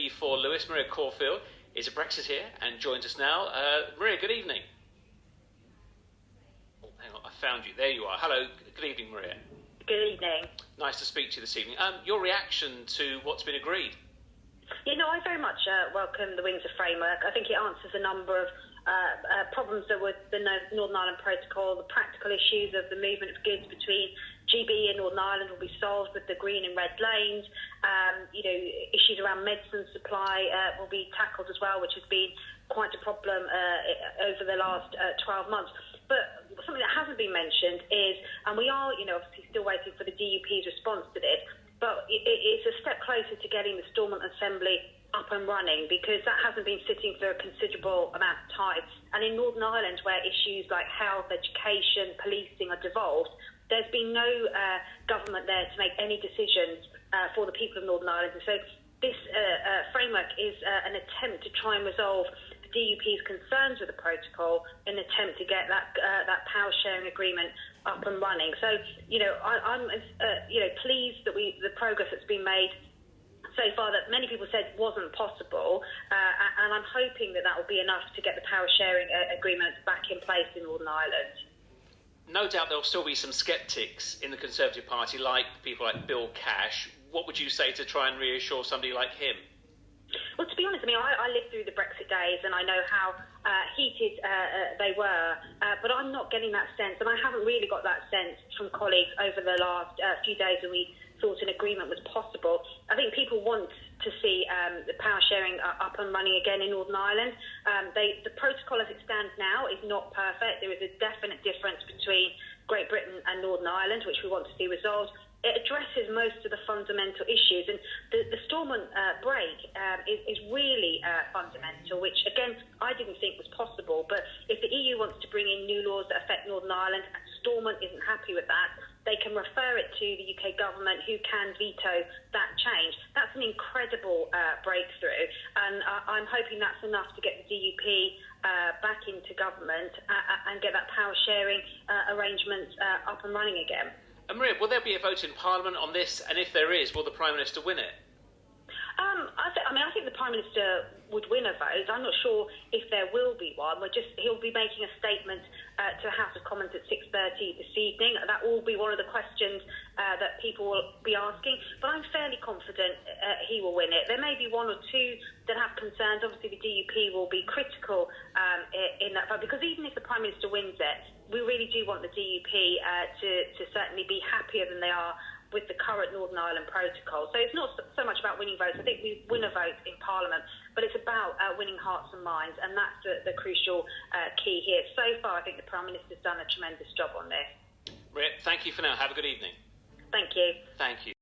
MP for Lewes, Maria Caulfield, is a Brexiteer and joins us now. Maria, good evening. Oh, hang on, I found you. There you are. Hello, good evening, Maria. Good evening. Nice to speak to you this evening. Your reaction to what's been agreed? I very much welcome the Windsor Framework. I think it answers a number of problems that were the Northern Ireland Protocol. The practical issues of the movement of goods between GB and Northern Ireland will be solved with the green and red lanes. Issues around medicine supply will be tackled as well, which has been quite a problem over the last 12 months. But something that hasn't been mentioned is, and we are, obviously still waiting for the DUP's response to this, but it's a step closer to getting the Stormont Assembly up and running, because that hasn't been sitting for a considerable amount of time. And in Northern Ireland, where issues like health, education, policing are devolved, there's been no government there to make any decisions for the people of Northern Ireland. And so this framework is an attempt to try and resolve the DUP's concerns with the protocol in an attempt to get that power sharing agreement up and running. So, I'm pleased that the progress that's been made so far, that many people said wasn't possible, and I'm hoping that will be enough to get the power sharing agreement back in place in Northern Ireland. No doubt there'll still be some sceptics in the Conservative Party, like people like Bill Cash. What would you say to try and reassure somebody like him? Well, to be honest, I lived through the Brexit days, and I know how heated they were, but I'm not getting that sense, and I haven't really got that sense from colleagues over the last few days when we thought an agreement was possible. I think people want to see the power sharing up and running again in Northern Ireland. The protocol as it stands now is not perfect. There is a definite difference between Great Britain and Northern Ireland, which we want to see resolved. It addresses most of the fundamental issues, and the Stormont break is really fundamental, which again I didn't think was possible. But if the EU wants to bring in new laws that affect Northern Ireland and Stormont isn't happy with that, they can refer it to the UK government, who can veto that change. That's an incredible breakthrough, and I'm hoping that's enough to get the DUP back into government and get that power sharing arrangement up and running again. And Maria, will there be a vote in Parliament on this? And if there is, will the Prime Minister win it? I think the Prime Minister would win a vote. I'm not sure if there will be one. He'll be making a statement to the House of Commons at 6:30 this evening. That will be one of the questions that people will be asking. But I'm fairly confident he will win it. There may be one or two that have concerns. Obviously, the DUP will be critical in that vote, because even if the Prime Minister wins it, we really do want the DUP to certainly be happier than they are with the current Northern Ireland Protocol. So it's not so much about winning votes. I think we win a vote in Parliament, but it's about winning hearts and minds, and that's the crucial key here. So far, I think the Prime Minister's done a tremendous job on this. Maria, thank you for now. Have a good evening. Thank you. Thank you.